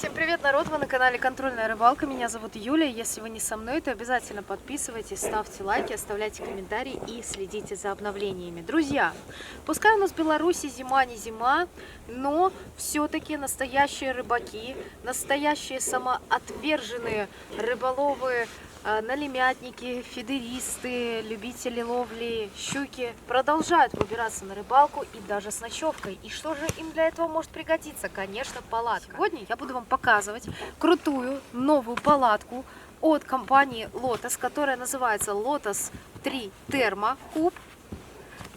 Всем привет, народ! Вы на канале Контрольная рыбалка. Меня зовут Юля. Если вы не со мной, то обязательно подписывайтесь, ставьте лайки, оставляйте комментарии и следите за обновлениями. Друзья, пускай у нас в Беларуси зима не зима, но все-таки настоящие рыбаки, настоящие самоотверженные рыболовы, налимятники, фидеристы, любители ловли щуки продолжают выбираться на рыбалку и даже с ночевкой. И что же им для этого может пригодиться? Конечно, палатка. Сегодня я буду вам показывать крутую новую палатку от компании Lotus, которая называется Lotus 3 Thermo Cube.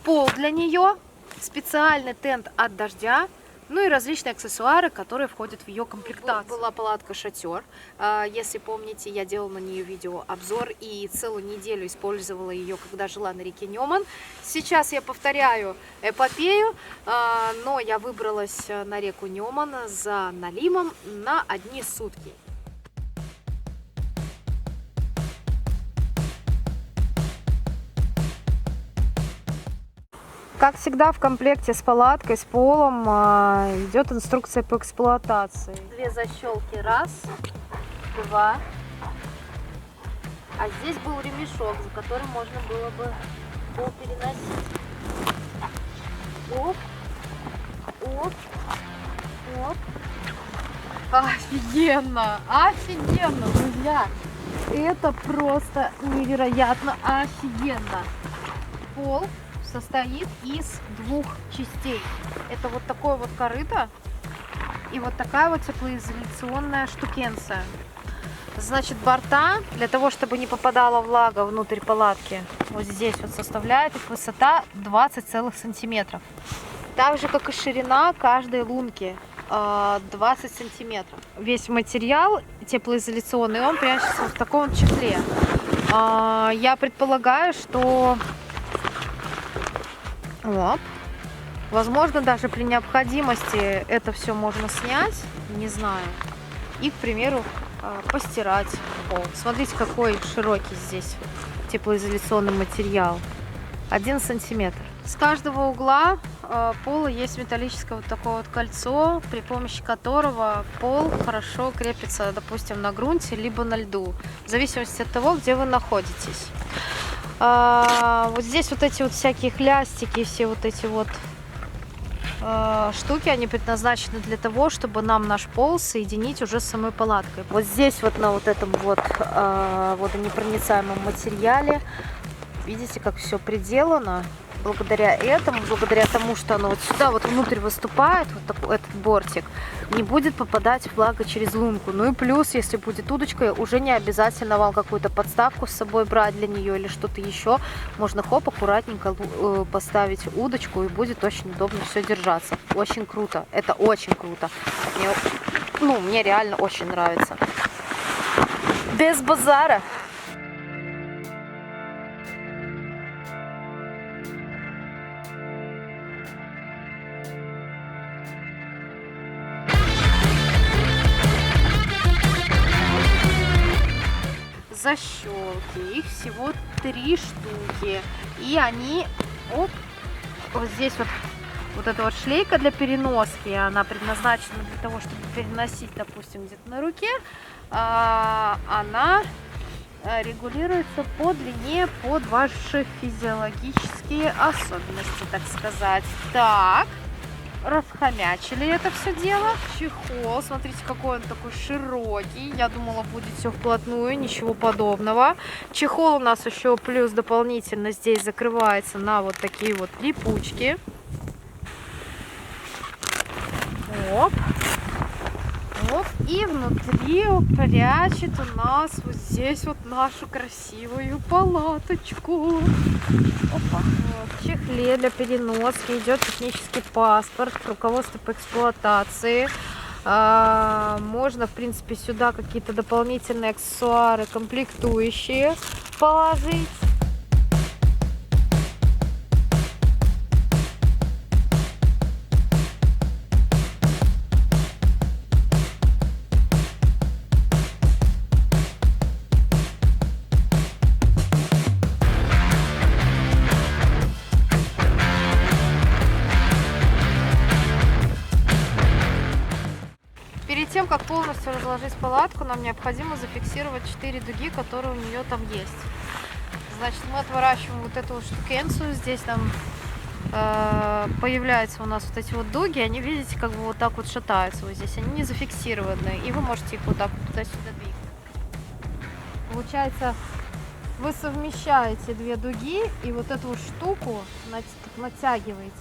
Пол для нее, специальный тент от дождя, ну и различные аксессуары, которые входят в ее комплектацию. Была палатка-шатер. Если помните, я делала на нее видеообзор и целую неделю использовала ее, когда жила на реке Неман. Сейчас я повторяю эпопею, но я выбралась на реку Неман за налимом на одни сутки. Как всегда, в комплекте с палаткой, с полом идет инструкция по эксплуатации. Две защелки, раз, два. А здесь был ремешок, за которым можно было бы пол переносить. Оп, оп, оп. Офигенно, офигенно, друзья. Это просто невероятно офигенно. Пол состоит из двух частей. Это вот такое вот корыто и вот такая вот теплоизоляционная штукенция. Значит, борта, для того, чтобы не попадала влага внутрь палатки, вот здесь вот составляет их высота 20 целых сантиметров. Так же, как и ширина каждой лунки 20 сантиметров. Весь материал теплоизоляционный, он прячется в таком чехле. Я предполагаю, что вот. Возможно, даже при необходимости это все можно снять, не знаю, и, к примеру, постирать пол. Смотрите, какой широкий здесь теплоизоляционный материал. 1 сантиметр. С каждого угла пола есть металлическое вот такое вот кольцо, при помощи которого пол хорошо крепится, допустим, на грунте либо на льду, в зависимости от того, где вы находитесь. Вот здесь вот эти вот всякие хлястики, все вот эти вот штуки, они предназначены для того, чтобы нам наш пол соединить уже с самой палаткой. Вот здесь вот на вот этом вот водонепроницаемом материале, видите, как все приделано. Благодаря этому, благодаря тому, что оно вот сюда вот внутрь выступает, вот такой, этот бортик, не будет попадать влага через лунку. Ну и плюс, если будет удочка, уже не обязательно вам какую-то подставку с собой брать для нее или что-то еще. Можно хоп, аккуратненько поставить удочку, и будет очень удобно все держаться. Очень круто. Это очень круто. Мне реально очень нравится. Без базара. Защелки, их всего 3 штуки, и они вот здесь вот эта вот шлейка для переноски, она предназначена для того, чтобы переносить, допустим, где-то на руке. Она регулируется по длине, под ваши физиологические особенности, так сказать. Так, расхомячили это все дело. Чехол, смотрите, какой он такой широкий. Я думала, будет все вплотную, ничего подобного. Чехол у нас еще плюс дополнительно здесь закрывается на вот такие вот липучки. Оп. Оп. И внутри прячет у нас вот здесь вот нашу красивую палаточку. Опа. Вот. В чехле для переноски идет технический паспорт, руководство по эксплуатации. Можно, в принципе, сюда какие-то дополнительные аксессуары, комплектующие положить. Перед тем, как полностью разложить палатку, нам необходимо зафиксировать 4 дуги, которые у нее там есть. Значит, мы отворачиваем вот эту вот штукенцию. Здесь там появляются у нас вот эти вот дуги. Они, видите, как бы вот так вот шатаются вот здесь. Они не зафиксированы. И вы можете их вот так вот туда-сюда двигать. Получается, вы совмещаете две дуги и вот эту вот штуку натягиваете.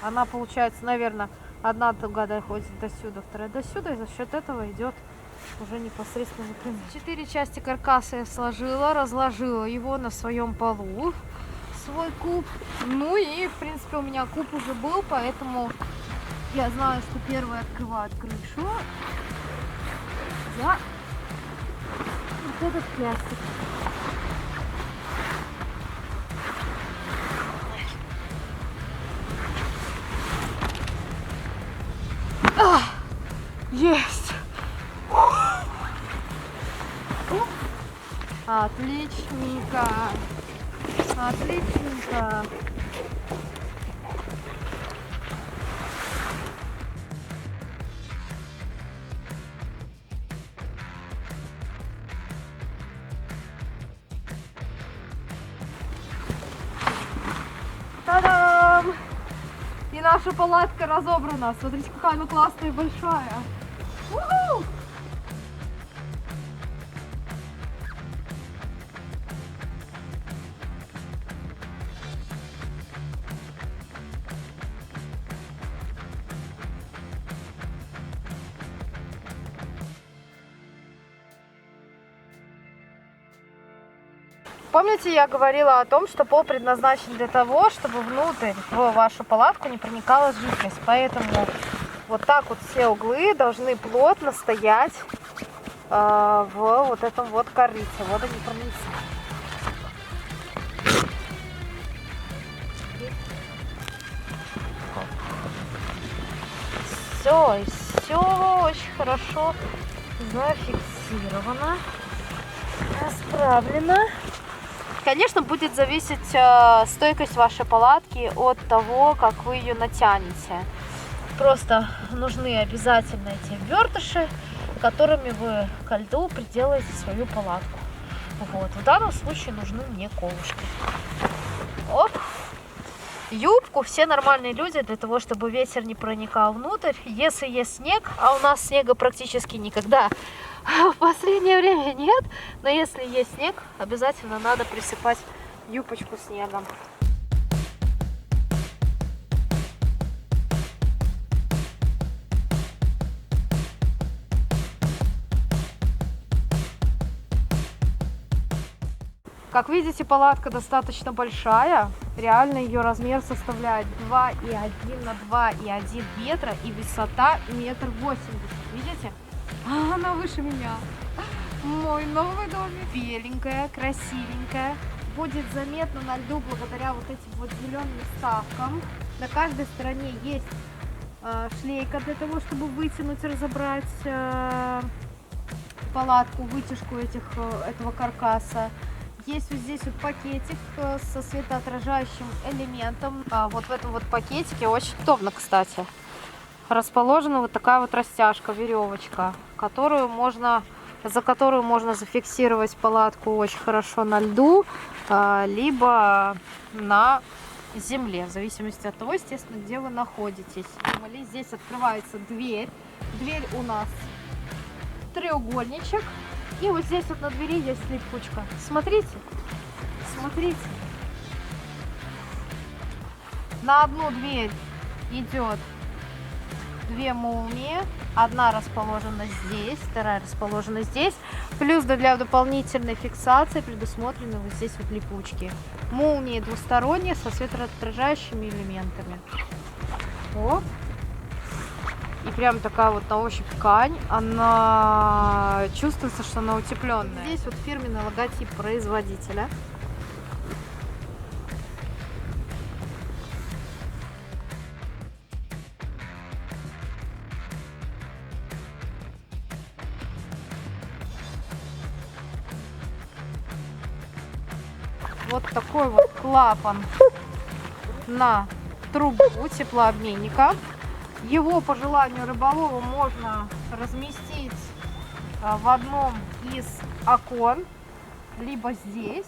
Она получается, наверное, одна дуга доходит до сюда, вторая до сюда, и за счет этого идет уже непосредственно выпрямление. 4 части каркаса я сложила, разложила его на своем полу, свой куб. Ну и, в принципе, у меня куб уже был, поэтому я знаю, что первое открывает крышу. Я вот этот пластик. Есть! Отличненько! Отличненько! Та-дам! И наша палатка разобрана. Смотрите, какая она классная и большая. У-ху! Помните, я говорила о том, что пол предназначен для того, чтобы внутрь в вашу палатку не проникала жидкость. Поэтому вот так вот все углы должны плотно стоять в вот этом вот корыте. Вот они пронесли. Все, и все очень хорошо зафиксировано, расправлено. Конечно, будет зависеть стойкость вашей палатки от того, как вы ее натянете. Просто нужны обязательно эти обертыши, которыми вы ко льду приделаете свою палатку. Вот. В данном случае нужны мне колышки. Оп. Юбку все нормальные люди для того, чтобы ветер не проникал внутрь. Если есть снег, а у нас снега практически никогда в последнее время нет, но если есть снег, обязательно надо присыпать юбочку снегом. Как видите, палатка достаточно большая. Реально ее размер составляет 2,1 на 2,1 метра и высота 1,80 метра. Видите? Она выше меня. Мой новый домик. Беленькая, красивенькая. Будет заметно на льду благодаря вот этим вот зеленым вставкам. На каждой стороне есть шлейка для того, чтобы вытянуть, разобрать палатку, вытяжку этого каркаса. Есть вот здесь вот пакетик со светоотражающим элементом. Вот в этом вот пакетике очень удобно, кстати, расположена вот такая вот растяжка, веревочка, за которую можно зафиксировать палатку очень хорошо на льду, либо на земле, в зависимости от того, естественно, где вы находитесь. Здесь открывается дверь. Дверь у нас треугольничек. И вот здесь вот на двери есть липучка. Смотрите, смотрите. На одну дверь идет 2 молнии. Одна расположена здесь, вторая расположена здесь. Плюс для дополнительной фиксации предусмотрены вот здесь вот липучки. Молнии двусторонние со светоотражающими элементами. Оп. И прям такая вот на ощупь ткань, она чувствуется, что она утепленная. Здесь вот фирменный логотип производителя. Вот такой вот клапан на трубу теплообменника. Его по желанию рыболова можно разместить в одном из окон, либо здесь,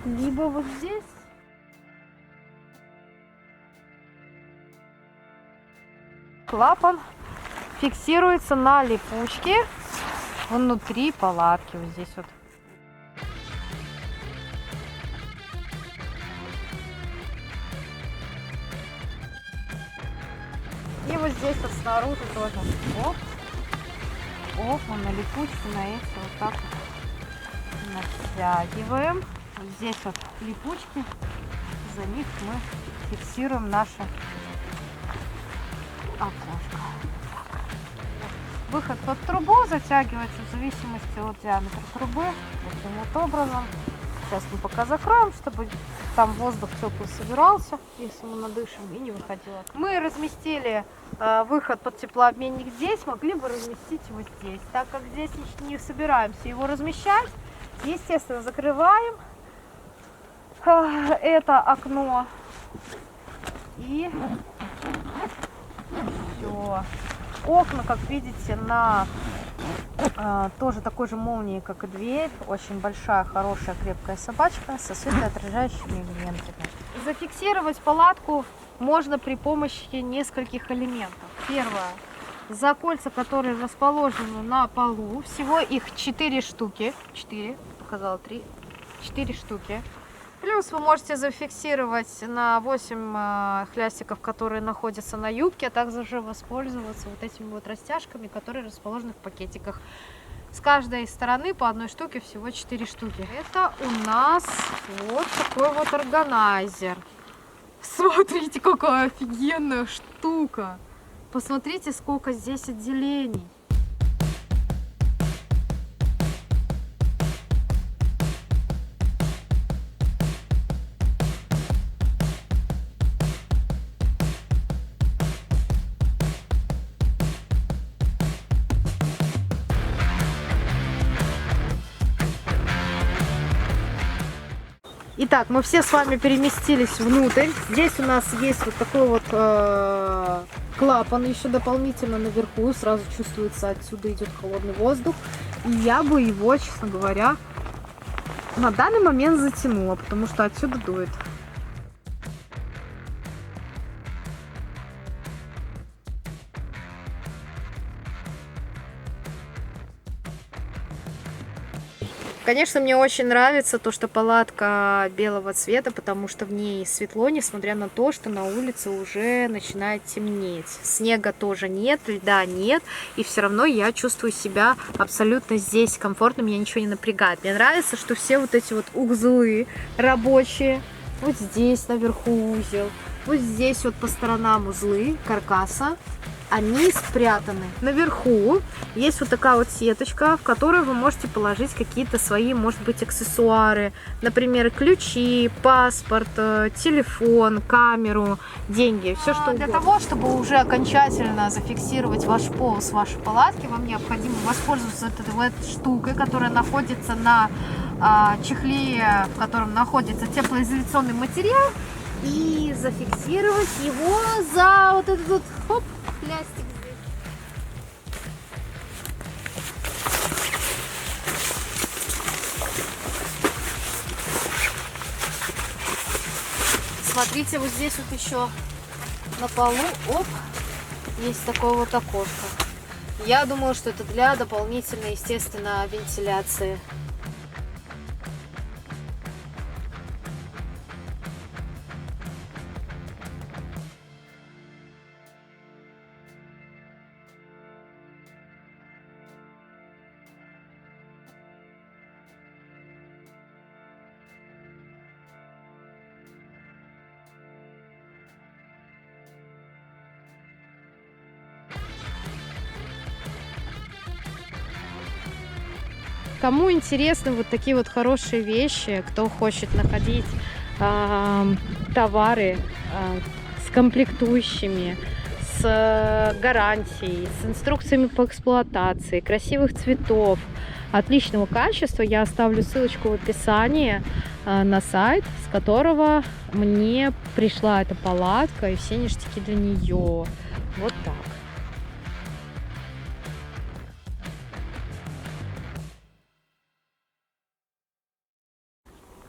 либо вот здесь. Клапан фиксируется на липучке внутри палатки, вот здесь вот. И вот здесь вот снаружи тоже. Оп, оп, мы на липучке, на эти вот так вот натягиваем. Вот здесь вот липучки, за них мы фиксируем наше окошко. Выход под трубу затягивается в зависимости от диаметра трубы. Таким вот образом. Сейчас мы пока закроем, чтобы там воздух теплый собирался, если мы надышим, и не выходило. Мы разместили выход под теплообменник здесь, могли бы разместить его здесь. Так как здесь не собираемся его размещать, естественно, закрываем это окно. И все. Окна, как видите, на тоже такой же молнии, как и дверь. Очень большая, хорошая, крепкая собачка со светоотражающими элементами. Зафиксировать палатку можно при помощи нескольких элементов. Первое. За кольца, которые расположены на полу, всего их 4 штуки. 4, показала 3. 4 штуки. Плюс вы можете зафиксировать на 8 хлястиков, которые находятся на юбке, а также воспользоваться вот этими вот растяжками, которые расположены в пакетиках. С каждой стороны по одной штуке, всего 4 штуки. Это у нас вот такой вот органайзер. Смотрите, какая офигенная штука! Посмотрите, сколько здесь отделений. Итак, мы все с вами переместились внутрь. Здесь у нас есть вот такой вот клапан еще дополнительно наверху. Сразу чувствуется, отсюда идет холодный воздух. И я бы его, честно говоря, на данный момент затянула, потому что отсюда дует. Конечно, мне очень нравится то, что палатка белого цвета, потому что в ней светло, несмотря на то, что на улице уже начинает темнеть. Снега тоже нет, льда нет, и все равно я чувствую себя абсолютно здесь комфортно, меня ничего не напрягает. Мне нравится, что все вот эти вот узлы рабочие, вот здесь наверху узел, вот здесь вот по сторонам узлы каркаса, они спрятаны. Наверху есть вот такая вот сеточка, в которую вы можете положить какие-то свои, может быть, аксессуары. Например, ключи, паспорт, телефон, камеру, деньги, все что угодно. Для того, чтобы уже окончательно зафиксировать ваш пол с вашей палатки, вам необходимо воспользоваться этой вот штукой, которая находится на чехле, в котором находится теплоизоляционный материал, и зафиксировать его за вот этот вот, хоп, плястик здесь. Смотрите, вот здесь вот еще на полу, оп, есть такое вот окошко. Я думаю, что это для дополнительной, естественно, вентиляции. Кому интересны вот такие вот хорошие вещи, кто хочет находить товары с комплектующими, с гарантией, с инструкциями по эксплуатации, красивых цветов, отличного качества, я оставлю ссылочку в описании. на сайт, с которого мне пришла эта палатка и все ништяки для нее. Вот так.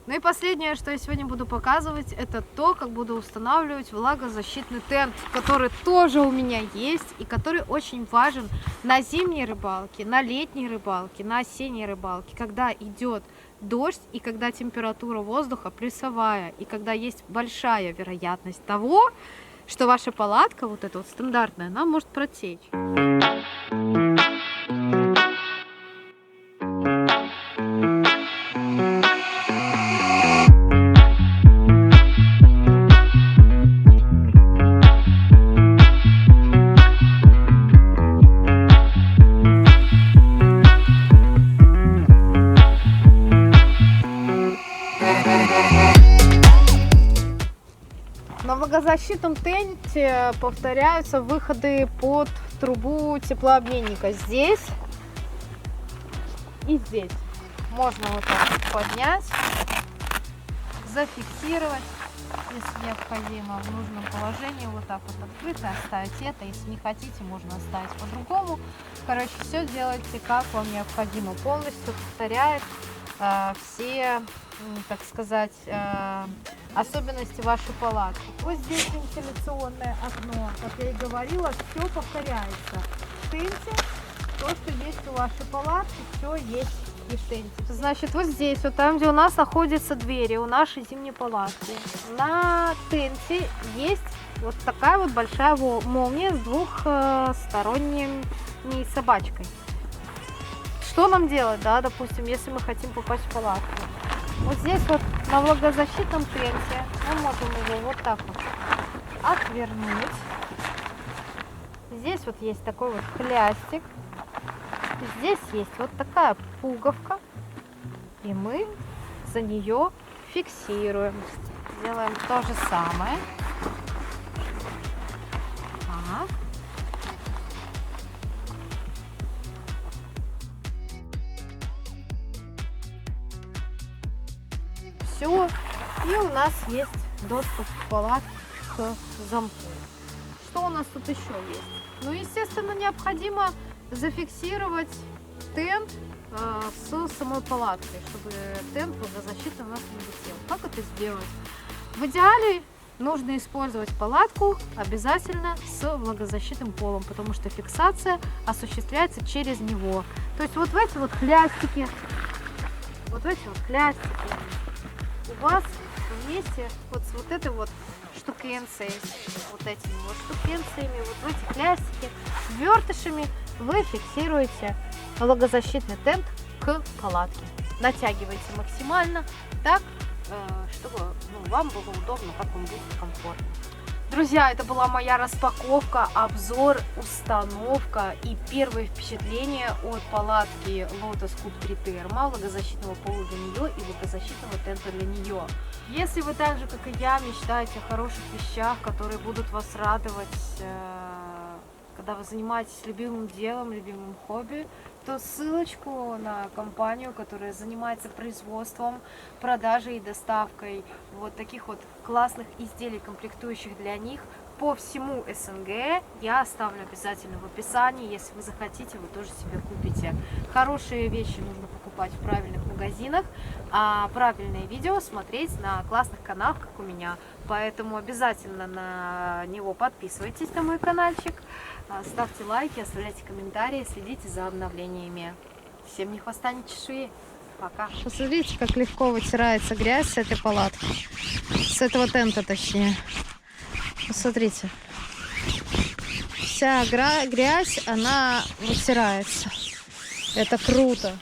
Ну и последнее, что я сегодня буду показывать, это то, как буду устанавливать влагозащитный тент, который тоже у меня есть и который очень важен на зимней рыбалке, на летней рыбалке, на осенней рыбалке, когда идет дождь и когда температура воздуха плюсовая, и когда есть большая вероятность того, что ваша палатка, вот эта вот стандартная, она может протечь. На влагозащитном тенте повторяются выходы под трубу теплообменника здесь и здесь. Можно вот так поднять, зафиксировать, если необходимо, в нужном положении, вот так вот открыто оставить это. Если не хотите, можно оставить по-другому. Короче, все делайте как вам необходимо. Полностью повторяет все, так сказать, особенности вашей палатки. Вот здесь вентиляционное окно, как я и говорила, все повторяется. В тенте то, что есть у вашей палатки, все есть и в тенте. Значит, вот здесь, вот там, где у нас находятся двери, у нашей зимней палатки, на тенте есть вот такая вот большая молния с двухсторонней собачкой. Что нам делать, да, допустим, если мы хотим попасть в палатку? Вот здесь вот на влагозащитном тенте мы можем его вот так вот отвернуть. Здесь вот есть такой вот хлястик. Здесь есть вот такая пуговка. И мы за нее фиксируем. Делаем то же самое. Так. Все, и у нас есть доступ в палатку к замку. Что у нас тут еще есть? Ну, естественно, необходимо зафиксировать тент с самой палаткой, чтобы тент влагозащитный у нас не летел. Как это сделать? В идеале нужно использовать палатку обязательно с влагозащитным полом, потому что фиксация осуществляется через него. То есть вот в эти вот хлястики, у вас вместе вот с вот этой вот штукенцией, вот этими вот штукенциями, вот в эти хлястики, вертышами вы фиксируете влагозащитный тент к палатке. Натягиваете максимально так, чтобы вам было удобно, как вам будет комфортно. Друзья, это была моя распаковка, обзор, установка и первые впечатления от палатки Lotus Scoop 3 Thermo, влагозащитного пола для нее и влагозащитного тента для нее. Если вы так же, как и я, мечтаете о хороших вещах, которые будут вас радовать, когда вы занимаетесь любимым делом, любимым хобби, то ссылочку на компанию, которая занимается производством, продажей и доставкой вот таких вот классных изделий, комплектующих для них по всему СНГ, я оставлю обязательно в описании. Если вы захотите, вы тоже себе купите. Хорошие вещи нужно покупать в правильных магазинах, а правильные видео смотреть на классных каналах, как у меня. Поэтому обязательно на него подписывайтесь, на мой каналчик, ставьте лайки, оставляйте комментарии, следите за обновлениями. Всем ни хвоста, ни чешуи. Пока. Посмотрите, как легко вытирается грязь с этой палатки, с этого тента точнее. Посмотрите, вся грязь, она вытирается. Это круто.